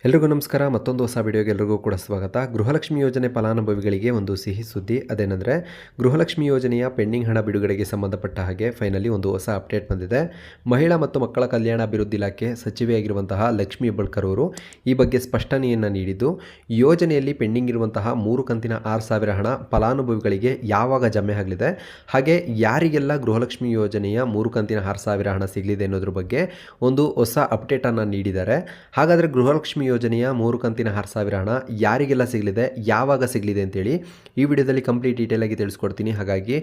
ಎಲ್ರಿಗೂ ನಮಸ್ಕಾರ. ಮತ್ತೊಂದು ಹೊಸ ವಿಡಿಯೋಗೆ ಎಲ್ರಿಗೂ ಕೂಡ ಸ್ವಾಗತ. ಗೃಹಲಕ್ಷ್ಮಿ ಯೋಜನೆ ಫಲಾನುಭವಿಗಳಿಗೆ ಒಂದು ಸಿಹಿ ಸುದ್ದಿ. ಅದೇನೆಂದರೆ ಗೃಹಲಕ್ಷ್ಮಿ ಯೋಜನೆಯ ಪೆಂಡಿಂಗ್ ಹಣ ಬಿಡುಗಡೆಗೆ ಸಂಬಂಧಪಟ್ಟ ಹಾಗೆ ಫೈನಲಿ ಒಂದು ಹೊಸ ಅಪ್ಡೇಟ್ ಬಂದಿದೆ. ಮಹಿಳಾ ಮತ್ತು ಮಕ್ಕಳ ಕಲ್ಯಾಣ ಅಭಿವೃದ್ಧಿ ಇಲಾಖೆ ಸಚಿವೆಯಾಗಿರುವಂತಹ ಲಕ್ಷ್ಮಿ ಹೆಬ್ಬಾಳ್ಕರ್ ಅವರು ಈ ಬಗ್ಗೆ ಸ್ಪಷ್ಟನೆಯನ್ನು ನೀಡಿದ್ದು, ಯೋಜನೆಯಲ್ಲಿ ಪೆಂಡಿಂಗ್ ಇರುವಂತಹ 3 ಕಂತಿನ 6,000 ಹಣ ಫಲಾನುಭವಿಗಳಿಗೆ ಯಾವಾಗ ಜಮೆ ಆಗಲಿದೆ, ಹಾಗೆ ಯಾರಿಗೆಲ್ಲ ಗೃಹಲಕ್ಷ್ಮಿ ಯೋಜನೆಯ 3 ಕಂತಿನ 6,000 ಹಣ ಸಿಗಲಿದೆ ಅನ್ನೋದ್ರ ಬಗ್ಗೆ ಒಂದು ಹೊಸ ಅಪ್ಡೇಟನ್ನು ನೀಡಿದ್ದಾರೆ. ಹಾಗಾದರೆ ಗೃಹಲಕ್ಷ್ಮಿ ಯೋಜನೆಯ 3 ಕಂತಿನ 6,000 ಹಣ ಯಾರಿಗೆಲ್ಲ ಸಿಗಲಿದೆ, ಯಾವಾಗ ಸಿಗಲಿದೆ ಅಂತೇಳಿ ಈ ವಿಡಿಯೋದಲ್ಲಿ ಕಂಪ್ಲೀಟ್ ಡೀಟೇಲ್ ಆಗಿ ತಿಳಿಸ್ಕೊಡ್ತೀನಿ. ಹಾಗಾಗಿ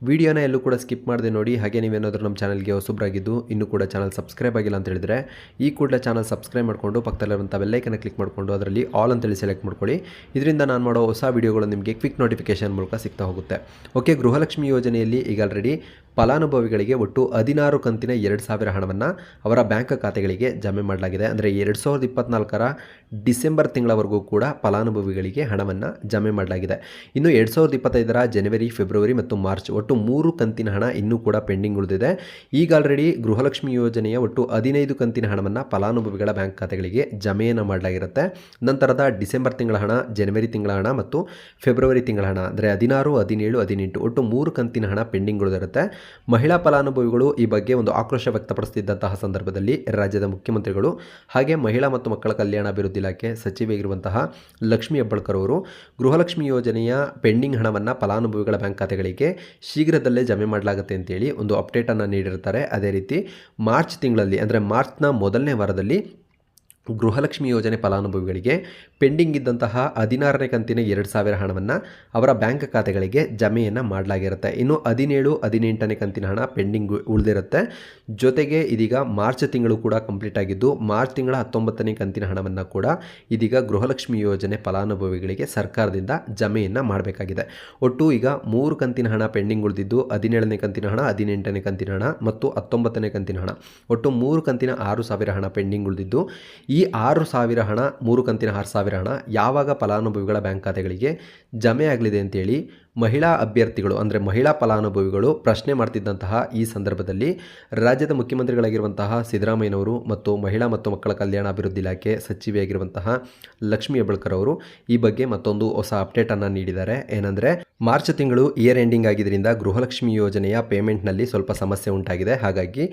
ವಿಡಿಯೋನ ಎಲ್ಲೂ ಕೂಡ ಸ್ಕಿಪ್ ಮಾಡದೆ ನೋಡಿ. ಹಾಗೆ ನೀವೇನಾದರೂ ನಮ್ಮ ಚಾನಲ್ಗೆ ಹೊಸಬ್ರಾಗಿದ್ದು ಇನ್ನೂ ಕೂಡ ಚಾನಲ್ ಸಬ್ಸ್ಕ್ರೈಬ್ ಆಗಿಲ್ಲ ಅಂತ ಹೇಳಿದ್ರೆ ಈ ಕೂಡಲೇ ಚಾನಲ್ ಸಬ್ಸ್ಕ್ರೈಬ್ ಮಾಡಿಕೊಂಡು ಪಕ್ಕದಲ್ಲಿರುವಂಥ ಬೆಲ್ಲೈಕನ್ನ ಕ್ಲಿಕ್ ಮಾಡಿಕೊಂಡು ಅದರಲ್ಲಿ ಆಲ್ ಅಂತೇಳಿ ಸೆಲೆಕ್ಟ್ ಮಾಡ್ಕೊಳ್ಳಿ. ಇದರಿಂದ ನಾನು ಮಾಡೋ ಹೊಸ ವಿಡಿಯೋಗಳು ನಿಮಗೆ ಕ್ವಿಕ್ ನೋಟಿಫಿಕೇಶನ್ ಮೂಲಕ ಸಿಗ್ತಾ ಹೋಗುತ್ತೆ. ಓಕೆ, ಗೃಹಲಕ್ಷ್ಮಿ ಯೋಜನೆಯಲ್ಲಿ ಈಗ ಆಲ್ರೆಡಿ ಫಲಾನುಭವಿಗಳಿಗೆ ಒಟ್ಟು 16 ಕಂತಿನ 2,000 ಹಣವನ್ನು ಅವರ ಬ್ಯಾಂಕ್ ಖಾತೆಗಳಿಗೆ ಜಮೆ ಮಾಡಲಾಗಿದೆ. ಅಂದರೆ 2024ರ ಡಿಸೆಂಬರ್ ತಿಂಗಳವರೆಗೂ ಕೂಡ ಫಲಾನುಭವಿಗಳಿಗೆ ಹಣವನ್ನು ಜಮೆ ಮಾಡಲಾಗಿದೆ. ಇನ್ನು 2025ರ ಜನವರಿ, ಫೆಬ್ರವರಿ ಮತ್ತು ಮಾರ್ಚ್ ಒಟ್ಟು 3 ಕಂತಿನ ಹಣ ಇನ್ನೂ ಕೂಡ ಪೆಂಡಿಂಗ್ ಉಳಿದಿದೆ. ಈಗ ಆಲ್ರೆಡಿ ಗೃಹಲಕ್ಷ್ಮಿ ಯೋಜನೆಯ ಒಟ್ಟು 15 ಕಂತಿನ ಹಣವನ್ನು ಫಲಾನುಭವಿಗಳ ಬ್ಯಾಂಕ್ ಖಾತೆಗಳಿಗೆ ಜಮೆಯನ್ನು ಮಾಡಲಾಗಿರುತ್ತೆ. ನಂತರದ ಡಿಸೆಂಬರ್ ತಿಂಗಳ ಹಣ, ಜನವರಿ ತಿಂಗಳ ಹಣ ಮತ್ತು ಫೆಬ್ರವರಿ ತಿಂಗಳ ಹಣ ಅಂದರೆ 16, 17, 18 ಒಟ್ಟು 3 ಕಂತಿನ ಹಣ ಪೆಂಡಿಂಗ್ ಉಳಿದಿರುತ್ತೆ. ಮಹಿಳಾ ಫಲಾನುಭವಿಗಳು ಈ ಬಗ್ಗೆ ಒಂದು ಆಕ್ರೋಶ ವ್ಯಕ್ತಪಡಿಸುತ್ತಿದ್ದಂತಹ ಸಂದರ್ಭದಲ್ಲಿ ರಾಜ್ಯದ ಮುಖ್ಯಮಂತ್ರಿಗಳು ಹಾಗೆ ಮಹಿಳಾ ಮತ್ತು ಮಕ್ಕಳ ಕಲ್ಯಾಣ ಅಭಿವೃದ್ಧಿ ಇಲಾಖೆ ಸಚಿವೆಯಾಗಿರುವಂತಹ ಲಕ್ಷ್ಮಿ ಹೆಬ್ಬಾಳ್ಕರ್ ಅವರು ಗೃಹಲಕ್ಷ್ಮಿ ಯೋಜನೆಯ ಪೆಂಡಿಂಗ್ ಹಣವನ್ನು ಫಲಾನುಭವಿಗಳ ಬ್ಯಾಂಕ್ ಖಾತೆಗಳಿಗೆ ಶೀಘ್ರದಲ್ಲೇ ಜಮೆ ಮಾಡಲಾಗುತ್ತೆ ಅಂತೇಳಿ ಒಂದು ಅಪ್ಡೇಟನ್ನು ನೀಡಿರ್ತಾರೆ. ಅದೇ ರೀತಿ ಮಾರ್ಚ್ ತಿಂಗಳಲ್ಲಿ ಅಂದರೆ ಮಾರ್ಚ್ನ ಮೊದಲನೇ ವಾರದಲ್ಲಿ ಗೃಹಲಕ್ಷ್ಮಿ ಯೋಜನೆ ಫಲಾನುಭವಿಗಳಿಗೆ ಪೆಂಡಿಂಗ್ ಇದ್ದಂತಹ 16ನೇ ಕಂತಿನ 2,000 ಹಣವನ್ನು ಅವರ ಬ್ಯಾಂಕ್ ಖಾತೆಗಳಿಗೆ ಜಮೆಯನ್ನು ಮಾಡಲಾಗಿರುತ್ತೆ. ಇನ್ನು 17, 18ನೇ ಕಂತಿನ ಹಣ ಪೆಂಡಿಂಗ್ ಉಳಿದಿರುತ್ತೆ. ಜೊತೆಗೆ ಇದೀಗ ಮಾರ್ಚ್ ತಿಂಗಳು ಕೂಡ ಕಂಪ್ಲೀಟ್ ಆಗಿದ್ದು ಮಾರ್ಚ್ ತಿಂಗಳ 19ನೇ ಕಂತಿನ ಹಣವನ್ನು ಕೂಡ ಇದೀಗ ಗೃಹಲಕ್ಷ್ಮಿ ಯೋಜನೆ ಫಲಾನುಭವಿಗಳಿಗೆ ಸರ್ಕಾರದಿಂದ ಜಮೆಯನ್ನು ಮಾಡಬೇಕಾಗಿದೆ. ಒಟ್ಟು ಈಗ 3 ಕಂತಿನ ಹಣ ಪೆಂಡಿಂಗ್ ಉಳಿದಿದ್ದು 17ನೇ ಕಂತಿನ ಹಣ, 18ನೇ ಕಂತಿನ ಹಣ ಮತ್ತು 19ನೇ ಕಂತಿನ ಹಣ ಒಟ್ಟು 3 ಕಂತಿನ 6,000 ಹಣ ಪೆಂಡಿಂಗ್ ಉಳಿದಿದ್ದು ಈ 6,000 ಹಣ 3 ಕಂತಿನ 6,000 ಹಣ ಯಾವಾಗ ಫಲಾನುಭವಿಗಳ ಬ್ಯಾಂಕ್ ಖಾತೆಗಳಿಗೆ ಜಮೆ ಆಗಲಿದೆ ಅಂತೇಳಿ ಮಹಿಳಾ ಅಭ್ಯರ್ಥಿಗಳು ಅಂದರೆ ಮಹಿಳಾ ಫಲಾನುಭವಿಗಳು ಪ್ರಶ್ನೆ ಮಾಡ್ತಿದ್ದಂತಹ ಈ ಸಂದರ್ಭದಲ್ಲಿ ರಾಜ್ಯದ ಮುಖ್ಯಮಂತ್ರಿಗಳಾಗಿರುವಂತಹ ಸಿದ್ದರಾಮಯ್ಯನವರು ಮತ್ತು ಮಹಿಳಾ ಮತ್ತು ಮಕ್ಕಳ ಕಲ್ಯಾಣ ಅಭಿವೃದ್ಧಿ ಇಲಾಖೆ ಸಚಿವೆಯಾಗಿರುವಂತಹ ಲಕ್ಷ್ಮಿ ಹೆಬ್ಬಾಳ್ಕರ್ ಅವರು ಈ ಬಗ್ಗೆ ಮತ್ತೊಂದು ಹೊಸ ಅಪ್ಡೇಟನ್ನು ನೀಡಿದ್ದಾರೆ. ಏನಂದರೆ ಮಾರ್ಚ್ ತಿಂಗಳು ಇಯರ್ ಎಂಡಿಂಗ್ ಆಗಿದ್ದರಿಂದ ಗೃಹಲಕ್ಷ್ಮಿ ಯೋಜನೆಯ ಪೇಮೆಂಟ್ನಲ್ಲಿ ಸ್ವಲ್ಪ ಸಮಸ್ಯೆ ಉಂಟಾಗಿದೆ. ಹಾಗಾಗಿ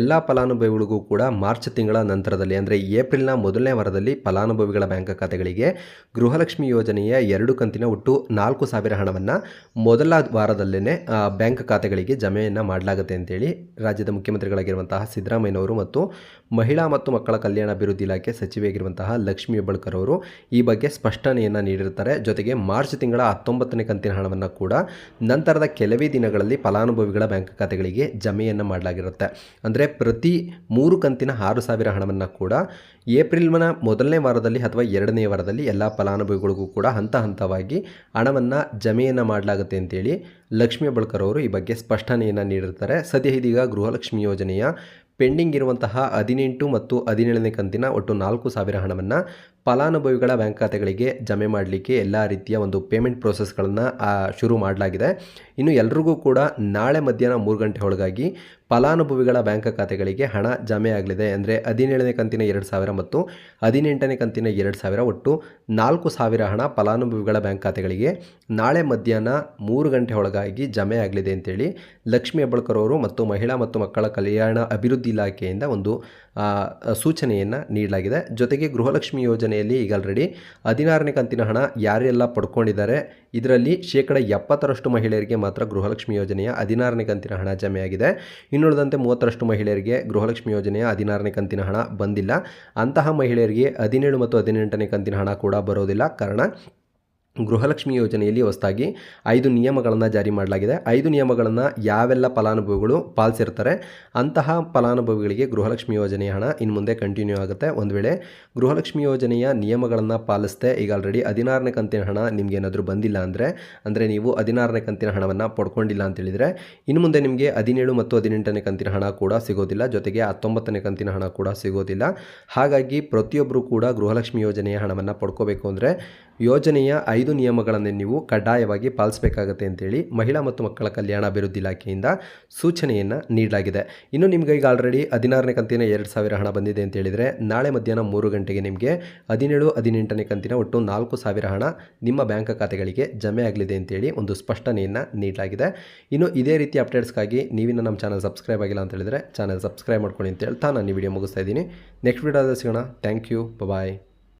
ಎಲ್ಲ ಫಲಾನುಭವಿಗಳಿಗೂ ಕೂಡ ಮಾರ್ಚ್ ತಿಂಗಳ ನಂತರದಲ್ಲಿ ಅಂದರೆ ಏಪ್ರಿಲ್ನ ಮೊದಲನೇ ವಾರದಲ್ಲಿ ಫಲಾನುಭವಿಗಳ ಬ್ಯಾಂಕ್ ಖಾತೆಗಳಿಗೆ ಗೃಹಲಕ್ಷ್ಮಿ ಯೋಜನೆಯ 2 ಕಂತಿನ ಒಟ್ಟು 4,000 ಹಣವನ್ನು ಮೊದಲ ವಾರದಲ್ಲೇ ಬ್ಯಾಂಕ್ ಖಾತೆಗಳಿಗೆ ಜಮೆಯನ್ನು ಮಾಡಲಾಗುತ್ತೆ ಅಂತೇಳಿ ರಾಜ್ಯದ ಮುಖ್ಯಮಂತ್ರಿಗಳಾಗಿರುವಂತಹ ಸಿದ್ದರಾಮಯ್ಯನವರು ಮತ್ತು ಮಹಿಳಾ ಮತ್ತು ಮಕ್ಕಳ ಕಲ್ಯಾಣ ಅಭಿವೃದ್ಧಿ ಇಲಾಖೆ ಸಚಿವೆಯಾಗಿರುವಂತಹ ಲಕ್ಷ್ಮಿ ಹೆಬ್ಬಾಳ್ಕರ್ ಅವರು ಈ ಬಗ್ಗೆ ಸ್ಪಷ್ಟನೆಯನ್ನು ನೀಡಿರ್ತಾರೆ. ಜೊತೆಗೆ ಮಾರ್ಚ್ ತಿಂಗಳ 19ನೇ ಕಂತಿನ ಹಣವನ್ನು ಕೂಡ ನಂತರದ ಕೆಲವೇ ದಿನಗಳಲ್ಲಿ ಫಲಾನುಭವಿಗಳ ಬ್ಯಾಂಕ್ ಖಾತೆಗಳಿಗೆ ಜಮೆಯನ್ನು ಮಾಡಲಾಗಿರುತ್ತೆ. ಅಂದರೆ ಪ್ರತಿ 3 ಕಂತಿನ 6,000 ಹಣವನ್ನು ಕೂಡ ಏಪ್ರಿಲ್ನ ಮೊದಲನೇ ವಾರದಲ್ಲಿ ಅಥವಾ 2ನೇ ವಾರದಲ್ಲಿ ಎಲ್ಲ ಫಲಾನುಭವಿಗಳಿಗೂ ಕೂಡ ಹಂತ ಹಂತವಾಗಿ ಹಣವನ್ನು ಜಮೆಯನ್ನು ಮಾಡಲಾಗುತ್ತೆ ಅಂತೇಳಿ ಲಕ್ಷ್ಮಿ ಹೆಬ್ಬಾಳ್ಕರ್ ಅವರು ಈ ಬಗ್ಗೆ ಸ್ಪಷ್ಟನೆಯನ್ನು ನೀಡಿರ್ತಾರೆ. ಸದ್ಯ ಇದೀಗ ಗೃಹಲಕ್ಷ್ಮಿ ಯೋಜನೆಯ ಪೆಂಡಿಂಗ್ ಇರುವಂತಹ 18 ಮತ್ತು 17ನೇ ಕಂತಿನ ಒಟ್ಟು 4,000 ಹಣವನ್ನು ಫಲಾನುಭವಿಗಳ ಬ್ಯಾಂಕ್ ಖಾತೆಗಳಿಗೆ ಜಮೆ ಮಾಡಲಿಕ್ಕೆ ಎಲ್ಲ ರೀತಿಯ ಒಂದು ಪೇಮೆಂಟ್ ಪ್ರೋಸೆಸ್ಗಳನ್ನು ಶುರು ಮಾಡಲಾಗಿದೆ. ಇನ್ನು ಎಲ್ರಿಗೂ ಕೂಡ ನಾಳೆ ಮಧ್ಯಾಹ್ನ 3 ಗಂಟೆ ಒಳಗಾಗಿ ಫಲಾನುಭವಿಗಳ ಬ್ಯಾಂಕ್ ಖಾತೆಗಳಿಗೆ ಹಣ ಜಮೆ ಆಗಲಿದೆ. ಅಂದರೆ 17ನೇ ಕಂತಿನ 2,000 ಮತ್ತು 18ನೇ ಕಂತಿನ 2,000 ಒಟ್ಟು 4,000 ಹಣ ಫಲಾನುಭವಿಗಳ ಬ್ಯಾಂಕ್ ಖಾತೆಗಳಿಗೆ ನಾಳೆ ಮಧ್ಯಾಹ್ನ 3 ಗಂಟೆ ಒಳಗಾಗಿ ಜಮೆ ಆಗಲಿದೆ ಅಂತೇಳಿ ಲಕ್ಷ್ಮಿ ಹೆಬ್ಬಾಳ್ಕರ್ ಅವರು ಮತ್ತು ಮಹಿಳಾ ಮತ್ತು ಮಕ್ಕಳ ಕಲ್ಯಾಣ ಅಭಿವೃದ್ಧಿ ಇಲಾಖೆಯಿಂದ ಒಂದು ಸೂಚನೆಯನ್ನು ನೀಡಲಾಗಿದೆ. ಜೊತೆಗೆ ಗೃಹಲಕ್ಷ್ಮಿ ಯೋಜನೆಯಲ್ಲಿ ಈಗ ಆಲ್ರೆಡಿ 16ನೇ ಕಂತಿನ ಹಣ ಯಾರೆಲ್ಲ ಪಡ್ಕೊಂಡಿದ್ದಾರೆ ಇದರಲ್ಲಿ 70% ಮಹಿಳೆಯರಿಗೆ ಮಾತ್ರ ಗೃಹಲಕ್ಷ್ಮಿ ಯೋಜನೆಯ 16ನೇ ಕಂತಿನ ಹಣ ಜಮೆಯಾಗಿದೆ. ಇನ್ನುಳಿದಂತೆ 30% ಮಹಿಳೆಯರಿಗೆ ಗೃಹಲಕ್ಷ್ಮಿ ಯೋಜನೆಯ 16ನೇ ಕಂತಿನ ಹಣ ಬಂದಿಲ್ಲ. ಅಂತಹ ಮಹಿಳೆಯರಿಗೆ 17 ಮತ್ತು 18ನೇ ಕಂತಿನ ಹಣ ಕೂಡ ಬರೋದಿಲ್ಲ. ಕಾರಣ ಗೃಹಲಕ್ಷ್ಮಿ ಯೋಜನೆಯಲ್ಲಿ ಹೊಸದಾಗಿ 5 ನಿಯಮಗಳನ್ನು ಜಾರಿ ಮಾಡಲಾಗಿದೆ. 5 ನಿಯಮಗಳನ್ನು ಯಾವೆಲ್ಲ ಫಲಾನುಭವಿಗಳು ಪಾಲಿಸಿರ್ತಾರೆ ಅಂತಹ ಫಲಾನುಭವಿಗಳಿಗೆ ಗೃಹಲಕ್ಷ್ಮಿ ಯೋಜನೆಯ ಹಣ ಇನ್ನು ಮುಂದೆ ಕಂಟಿನ್ಯೂ ಆಗುತ್ತೆ. ಒಂದು ವೇಳೆ ಗೃಹಲಕ್ಷ್ಮಿ ಯೋಜನೆಯ ನಿಯಮಗಳನ್ನು ಪಾಲಿಸದೆ ಈಗ ಆಲ್ರೆಡಿ 16ನೇ ಕಂತಿನ ಹಣ ನಿಮಗೇನಾದರೂ ಬಂದಿಲ್ಲ ಅಂದರೆ ನೀವು 16ನೇ ಕಂತಿನ ಹಣವನ್ನು ಪಡ್ಕೊಂಡಿಲ್ಲ ಅಂತೇಳಿದರೆ ಇನ್ನು ಮುಂದೆ ನಿಮಗೆ 17 ಮತ್ತು 18ನೇ ಕಂತಿನ ಹಣ ಕೂಡ ಸಿಗೋದಿಲ್ಲ. ಜೊತೆಗೆ 19ನೇ ಕಂತಿನ ಹಣ ಕೂಡ ಸಿಗೋದಿಲ್ಲ. ಹಾಗಾಗಿ ಪ್ರತಿಯೊಬ್ಬರು ಕೂಡ ಗೃಹಲಕ್ಷ್ಮಿ ಯೋಜನೆಯ ಹಣವನ್ನು ಪಡ್ಕೋಬೇಕು ಅಂದರೆ ಯೋಜನೆಯ 5 5 ನಿಯಮಗಳನ್ನು ನೀವು ಕಡ್ಡಾಯವಾಗಿ ಪಾಲಿಸಬೇಕಾಗತ್ತೆ ಅಂತೇಳಿ ಮಹಿಳಾ ಮತ್ತು ಮಕ್ಕಳ ಕಲ್ಯಾಣ ಅಭಿವೃದ್ಧಿ ಇಲಾಖೆಯಿಂದ ಸೂಚನೆಯನ್ನು ನೀಡಲಾಗಿದೆ. ಇನ್ನು ನಿಮಗೆ ಈಗ ಆಲ್ರೆಡಿ 16ನೇ ಕಂತಿನ 2,000 ಹಣ ಬಂದಿದೆ ಅಂತ ಹೇಳಿದರೆ ನಾಳೆ ಮಧ್ಯಾಹ್ನ 3 ಗಂಟೆಗೆ ನಿಮಗೆ 17, 18ನೇ ಕಂತಿನ ಒಟ್ಟು 4,000 ಹಣ ನಿಮ್ಮ ಬ್ಯಾಂಕ್ ಖಾತೆಗಳಿಗೆ ಜಮೆ ಆಗಲಿದೆ ಅಂತೇಳಿ ಒಂದು ಸ್ಪಷ್ಟನೆಯನ್ನು ನೀಡಲಾಗಿದೆ. ಇನ್ನು ಇದೇ ರೀತಿ ಅಪ್ಡೇಟ್ಸ್ಗಾಗಿ ನೀವಿನ್ನು ನಮ್ಮ ಚಾನಲ್ ಸಬ್ಸ್ಕ್ರೈಬ್ ಆಗಿಲ್ಲ ಅಂತ ಹೇಳಿದರೆ ಚಾನಲ್ ಸಬ್ಸ್ಕ್ರೈಬ್ ಮಾಡ್ಕೊಳ್ಳಿ ಅಂತ ಹೇಳ್ತಾ ನಾನು ಈ ವಿಡಿಯೋ ಮುಗಿಸ್ತಾ ಇದ್ದೀನಿ. ನೆಕ್ಸ್ಟ್ ವಿಡಿಯೋದಲ್ಲಿ ಸಿಗೋಣ. Thank you. ಬಾಯ್.